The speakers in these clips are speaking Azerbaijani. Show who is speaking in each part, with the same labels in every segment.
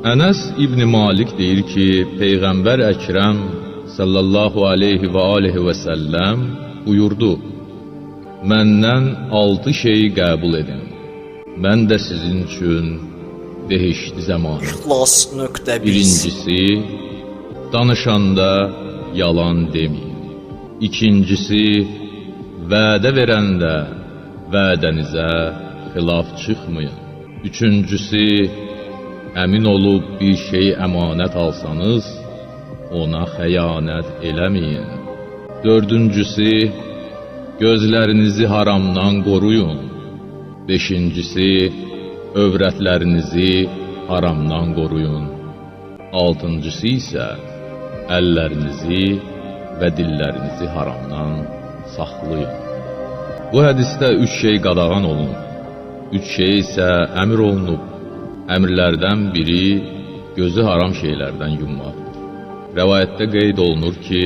Speaker 1: Ənəs İbn Malik deyir ki, Peyğəmbər Əkrəm sallallahu aleyhi və aleyhi və səlləm buyurdu: Məndən 6 şeyi qəbul edin, mən də sizin üçün behişti zəmanət. Birincisi, danışanda yalan deməyin. İkincisi, vədə verəndə vədənizə xilaf çıxmayın. Üçüncüsü, əmin olub bir şeyi əmanət alsanız, ona xəyanət eləməyin. Dördüncüsü, gözlərinizi haramdan qoruyun. Beşincisi, övrətlərinizi haramdan qoruyun. Altıncısı isə, əllərinizi və dillərinizi haramdan saxlayın. Bu hədisdə 3 şey qadağan olunub, 3 şey isə əmr olunub. Əmrlərdən biri gözü haram şeylərdən yummaqdır. Rəvayətdə qeyd olunur ki,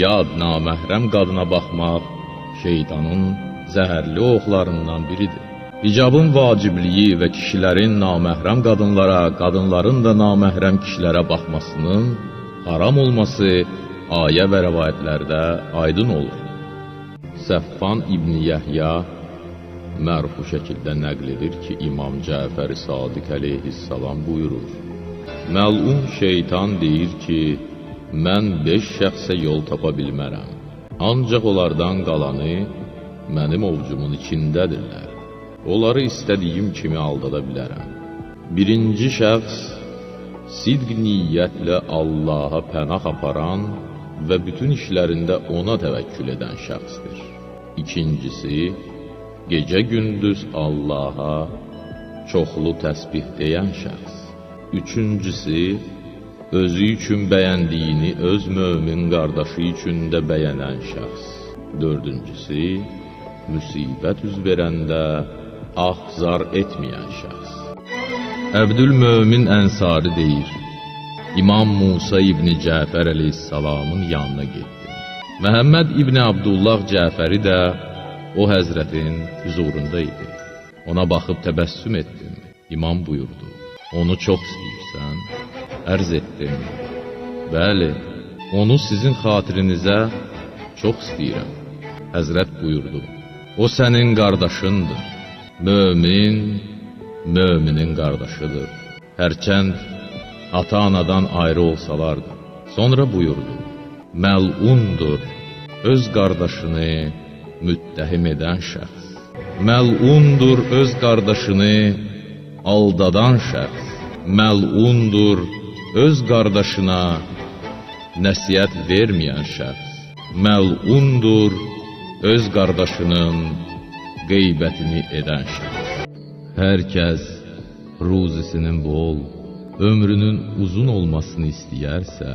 Speaker 1: yad naməhrəm qadına baxmaq şeytanın zəhərli oxlarından biridir. Hicabın vacibliyi və kişilərin naməhrəm qadınlara, qadınların da naməhrəm kişilərə baxmasının haram olması ayə və rəvayətlərdə aydın olur. Səffan İbn Yəhya mərfu şəkildə nəql edir ki, İmam Cəfər-i Sadiq əleyhissalam buyurur: Məlun şeytan deyir ki, mən 5 şəxsə yol tapa bilmərəm, ancaq onlardan qalanı mənim ovcumun içindədirlər. Onları istədiyim kimi aldada bilərəm. Birinci şəxs, sidq niyyətlə Allaha pənah aparan və bütün işlərində ona təvəkkül edən şəxsdir. İkincisi, gecə-gündüz Allaha çoxlu təsbih deyən şəxs. Üçüncüsü, özü üçün bəyəndiyini öz mömin qardaşı üçün də bəyənən şəxs. Dördüncüsü, müsibət üz verəndə ahzar etməyən şəxs. Əbdülmömin Ənsari deyir: İmam Musa İbn Cəfər əleyhissalamın yanına getdim. Məhəmməd İbn Abdullah Cəfəri də o həzrətin huzurunda idi. Ona baxıb təbəssüm etdim. İmam buyurdu: Onu çox istəyirsən? Ərz etdim: Bəli, onu sizin xatirinizə çox istəyirəm. Həzrət buyurdu: O sənin qardaşındır. Mömin, möminin qardaşıdır. Hərçənd ata-anadan ayrı olsalar da. Sonra buyurdu: Məlundur öz qardaşını müttəhim edən şəxs. Məlundur öz qardaşını aldadan şəxs. Məlundur öz qardaşına nəsihət verməyən şəxs. Məlundur öz qardaşının qeybətini edən şəxs. Hər kəs ruzisinin bol, ömrünün uzun olmasını istəyərsə,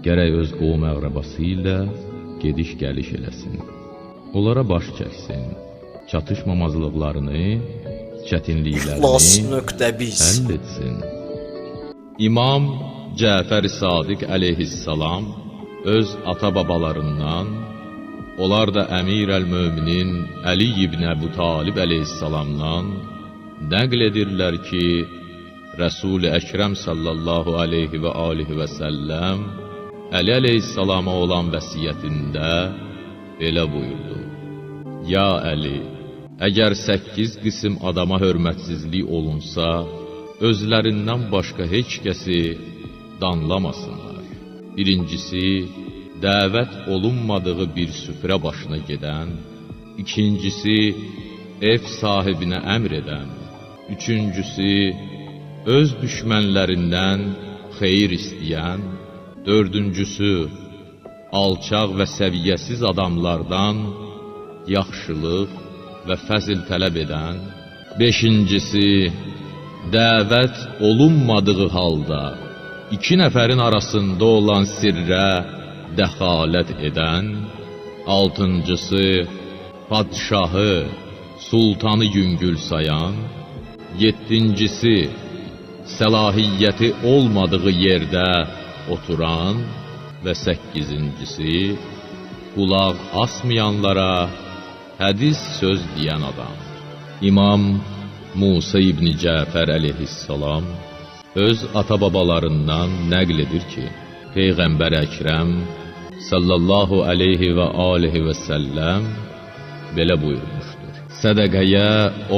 Speaker 1: gərək öz qovm əqrəbası ilə gediş-gəliş eləsin. Onlara baş çəksin, çatışmamazlıqlarını, çətinliklərini həll etsin. İmam Cəfər-i Sadiq əleyhissalam öz ata-babalarından, onlar da Əmir-əl-Möminin Əli ibn Əbu Talib əleyhissalamdan nəql edirlər ki, Rəsul-i Əkrəm sallallahu aleyhi və alihi və səlləm Əli əleyhissalama olan vəsiyyətində belə buyurdu: Ya Əli, əgər 8 qism adama hörmətsizlik olunsa, özlərindən başqa heç kəsi danlamasınlar. Birincisi, dəvət olunmadığı bir süfrə başına gedən. İkincisi, ev sahibinə əmr edən. Üçüncüsü, öz düşmənlərindən xeyir istəyən. Dördüncüsü, alçaq və səviyyəsiz adamlardan yaxşılıq və fəzil tələb edən. Beşincisi, dəvət olunmadığı halda 2 nəfərin arasında olan sirrə dəxalət edən. Altıncısı, padşahı, sultanı yüngül sayan. Yeddincisi, səlahiyyəti olmadığı yerdə oturan. Və 8-incisi, qulaq asmayanlara hədis söz deyən adam. İmam Musa İbn Cəfər əleyhissalam öz ata-babalarından nəql edir ki, Peyğəmbər Əkrəm sallallahu aleyhi və alihi və səlləm belə buyurmuşdur. Sədəqəyə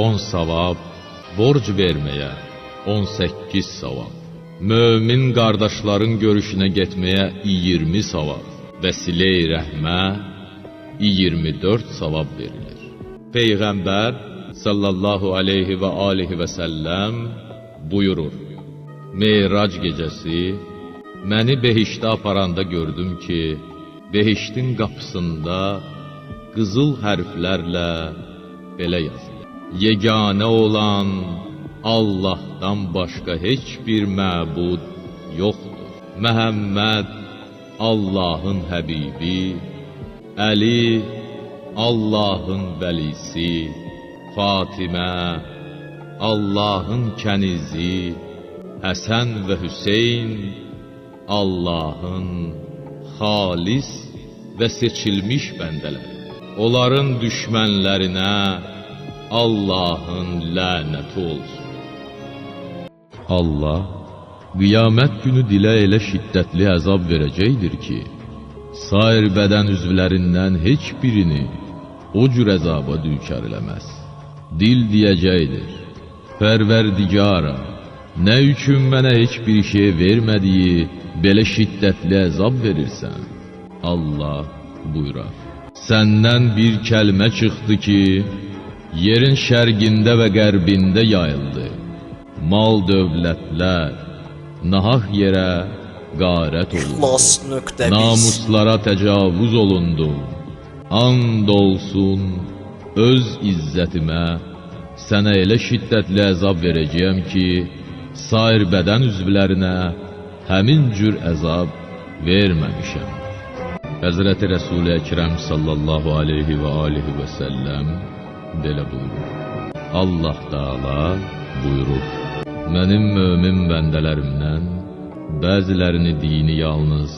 Speaker 1: 10 savab, borc verməyə 18 savab, mömin qardaşların görüşünə getməyə 20 savab və silə-i rəhmə 24 savab verilir. Peyğəmbər sallallahu aleyhi və alihi və səlləm buyurur: Meyrac gecəsi məni behiştə aparanda gördüm ki, behiştin qapısında qızıl hərflərlə belə yazılır: Yeganə olan Allahdan başqa heç bir məbud yoxdur. Məhəmməd Allahın həbibi, Əli Allahın vəlisi, Fatimə Allahın kənizi, Həsən və Hüseyn Allahın xalis və seçilmiş bəndələri. Onların düşmənlərinə Allahın lənəti olsun. Allah qiyamət günü dilə elə şiddətli əzab verəcəkdir ki, sair bədən üzvlərindən heç birini o cür əzaba düçar eləməz. Dil deyəcəkdir: Pərverdigara, nə üçün mənə heç bir şey vermədiyi belə şiddətli əzab verirsən? Allah buyurar: Səndən bir kəlmə çıxdı ki, yerin şərqində və qərbində yayıldı. Mal dövlətlər nahaq yerə qarət olundu. Namuslara təcavüz olundu. And olsun öz izzətimə, sənə elə şiddətli əzab verəcəyəm ki, sair bədən üzvlərinə həmin cür əzab verməmişəm. Həzrəti Rəsul-i Əkrəm sallallahu aleyhi və alihi və səlləm belə buyurur: Allah Teala buyurur: Mənim mömin bəndələrimdən bəzilərini dini yalnız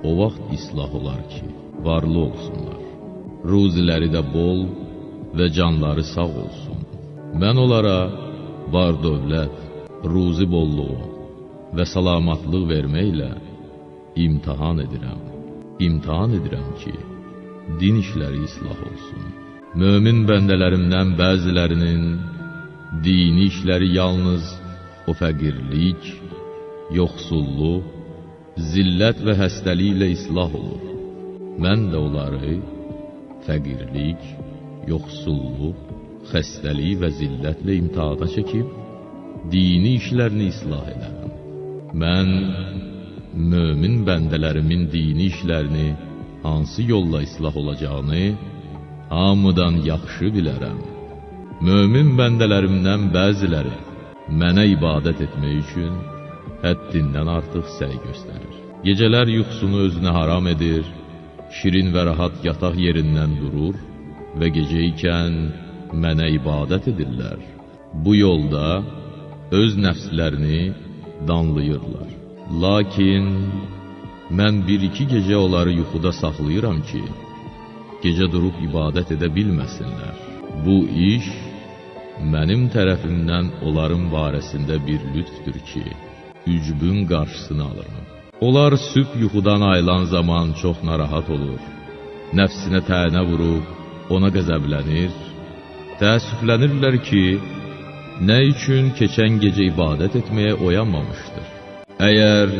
Speaker 1: o vaxt islah olar ki, varlı olsunlar, ruziləri də bol və canları sağ olsun. Mən onlara var dövlət, ruzi bolluğu və salamatlıq verməklə imtihan edirəm. İmtihan edirəm ki, din işləri islah olsun. Mömin bəndələrimdən bəzilərinin dini işləri yalnız o fəqirlik, yoxsulluq, zillət və xəstəliklə islah olur. Mən də onları fəqirlik, yoxsulluq, xəstəlik və zillətlə imtihana çəkib, dini işlərini islah edərəm. Mən mömin bəndələrimin dini işlərini hansı yolla islah olacağını hamıdan yaxşı bilərəm. Mömin bəndələrimdən bəziləri mənə ibadət etmək üçün həddindən artıq səy göstərir. Gecələr yuxusunu özünə haram edir, şirin və rahat yataq yerindən durur və gecə ikən mənə ibadət edirlər. Bu yolda öz nəfslərini danlayırlar. Lakin mən bir-iki gecə onları yuxuda saxlayıram ki, gecə durub ibadət edə bilməsinlər. Bu iş mənim tərəfimdən onların barəsində bir lütfdür ki, ücbün qarşısını alırım. Onlar sübh yuxudan ayılan zaman çox narahat olur, nəfsinə tənə vurub ona qəzəblənir, təəssüflənirlər ki, nə üçün keçən gecə ibadət etməyə oyanmamışdır. Əgər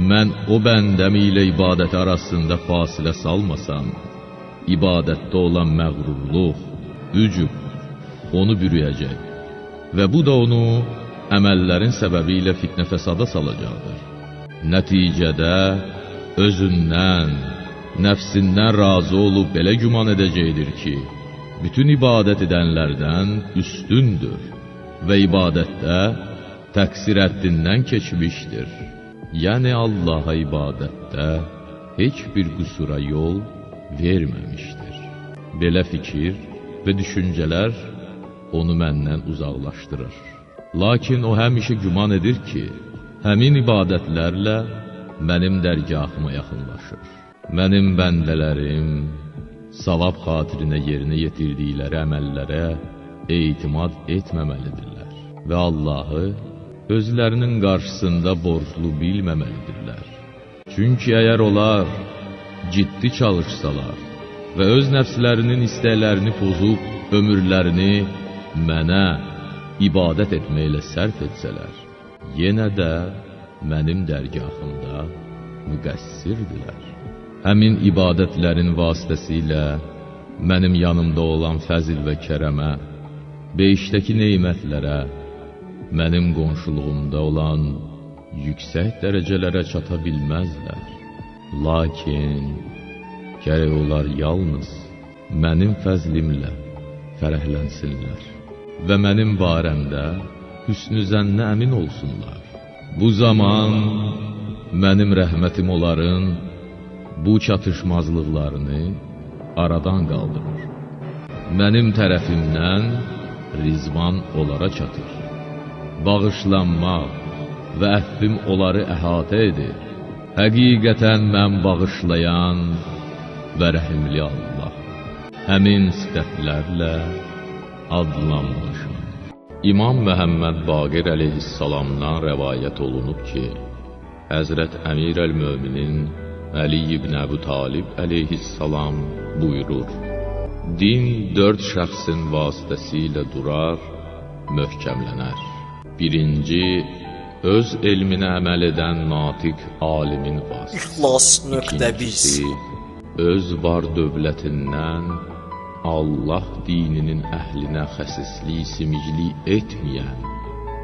Speaker 1: mən o bəndəm ilə ibadəti arasında fasilə salmasam, ibadətdə olan məğrurluq, ücub onu bürüyəcək və bu da onu əməllərin səbəbi ilə fitnə fəsada salacaqdır. Nəticədə özündən, nəfsindən razı olub belə güman edəcəkdir ki, bütün ibadət edənlərdən üstündür və ibadətdə təqsir həddindən keçmişdir. Yəni Allaha ibadətdə heç bir qüsura yol verməmişdir. Belə fikir və düşüncələr onu məndən uzaqlaşdırır. Lakin o həmişə güman edir ki, həmin ibadətlərlə mənim dərgahıma yaxınlaşır. Mənim bəndələrim savab xatirinə yerinə yetirdikləri əməllərə etimad etməməlidirlər və Allahı özlərinin qarşısında borclu bilməməlidirlər. Çünki əgər onlar ciddi çalışsalar və öz nəfslərinin istəklərini pozub ömürlərini mənə ibadət etməklə sərf etsələr, yenə də mənim dərgahımda müqəssirdirlər. Həmin ibadətlərin vasitəsilə mənim yanımda olan fəzil və kərəmə, behiştəki neymətlərə, mənim qonşuluğumda olan yüksək dərəcələrə çata bilməzlər. Lakin gərək onlar yalnız mənim fəzlimlə fərəhlənsinlər və mənim barəmdə hüsnü zənnə əmin olsunlar. Bu zaman mənim rəhmətim onların bu çatışmazlıqlarını aradan qaldırır. Mənim tərəfimdən rizvan onlara çatır. Bağışlanmaq və əffim onları əhatə edir. Həqiqətən mən bağışlayan və rəhimli Allah. Həmin sifətlərlə adlanmışım. İmam Məhəmməd Baqir əleyhissalamdan rəvayət olunub ki, Həzrət Əmir əl-Möminin Əli ibn Əbu Talib əleyhissalam buyurur: din 4 şəxsin vasitəsilə durar, möhkəmlənər. Birinci, öz elminə əməl edən natiq alimin vasitəsilə. İkincisi, öz var dövlətindən Allah dininin əhlinə xəsislik, simiclik etməyən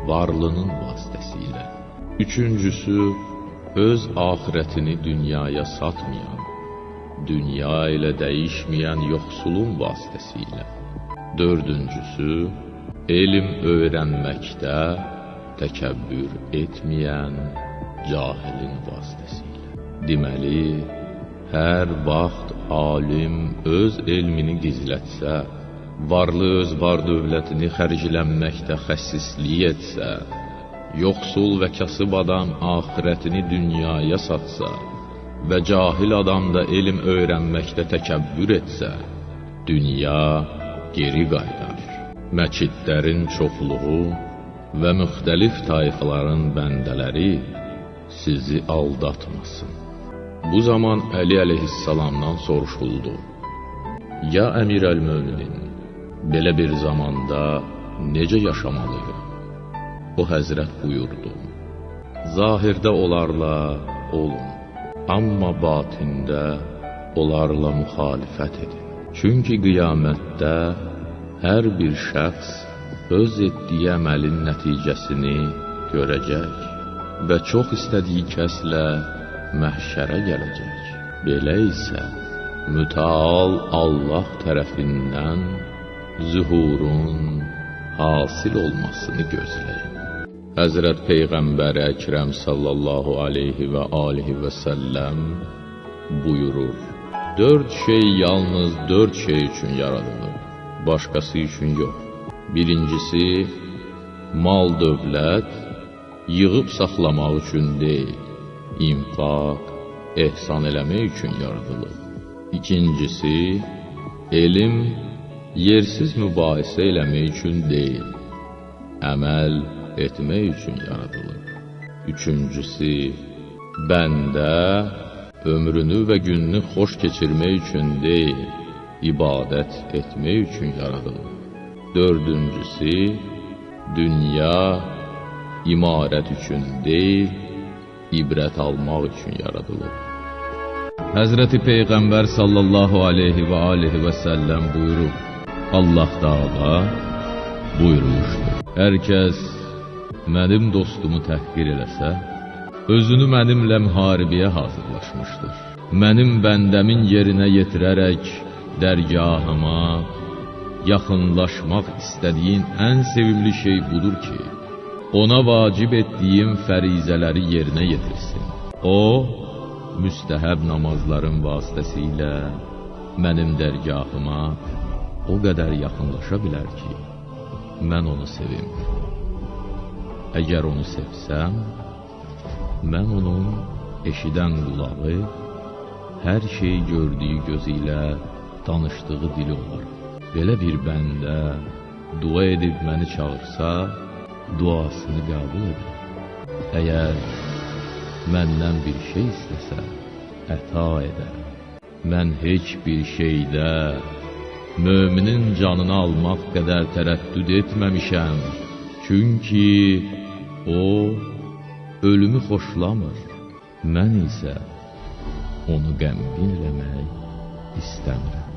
Speaker 1: varlının vasitəsilə. Üçüncüsü, öz axirətini dünyaya satmayan, dünya ilə dəyişməyən yoxsulun vasitəsilə. Dördüncüsü, elm öyrənməkdə təkəbbür etməyən cahilin vasitəsilə. Deməli, hər vaxt alim öz elmini gizlətsə, varlı öz var dövlətini xərclənməkdə xəsislik etsə, yoxsul və kasıb adam axirətini dünyaya satsa və cahil adam da elm öyrənməkdə təkəbbür etsə, dünya geri qayıdar. Məscidlərin çoxluğu və müxtəlif tayfaların bəndələri sizi aldatmasın. Bu zaman Əli əleyhissalamdan soruşuldu: ya Əmir əl-Möminin, belə bir zamanda necə yaşamalıyım? O həzrət buyurdu: zahirdə onlarla olun, amma batində onlarla müxalifət edin. Çünki qiyamətdə hər bir şəxs öz etdiyi əməlin nəticəsini görəcək və çox istədiyi kəslə məhşərə gələcək. Belə isə mütəal Allah tərəfindən zühurun hasil olmasını gözləyin. Həzrət Peyğəmbər Əkrəm sallallahu aleyhi və alihi və səlləm buyurur: 4 şey yalnız 4 şey üçün yaradılır, başqası üçün yox. Birincisi, mal dövlət yığıb saxlamaq üçün deyil, infaq, ehsan eləmək üçün yaradılır. İkincisi, elm yersiz mübahisə eləmək üçün deyil, əməl etmək üçün yaradılır. Üçüncüsü, bəndə ömrünü və gününü xoş keçirmək üçün deyil, ibadət etmək üçün yaradılır. Dördüncüsü, dünya imarət üçün deyil, ibrət almaq üçün yaradılır. Həzrəti Peyğəmbər sallallahu aleyhi və alihi və səlləm buyurub, Allah Taala buyurmuşdur: hər kəs mənim dostumu təhqir eləsə, özünü mənimlə müharibəyə hazırlaşmışdır. Mənim bəndəmin yerinə yetirərək dərgahıma yaxınlaşmaq istədiyin ən sevimli şey budur ki, ona vacib etdiyim fərizələri yerinə yetirsin. O, müstəhəb namazların vasitəsilə mənim dərgahıma o qədər yaxınlaşa bilər ki, mən onu sevim. Əgər onu sevsəm, mən onun eşidən qulağı, hər şey gördüyü gözü ilə danışdığı dili olarım. Belə bir bəndə dua edib məni çağırsa, duasını qəbul edər. Əgər məndən bir şey istəsə, əta edərəm. Mən heç bir şeydə müminin canını almaq qədər tərəddüd etməmişəm. Çünki o, ölümü xoşlamır. Mən isə onu qəmgin eləmək istəmirəm.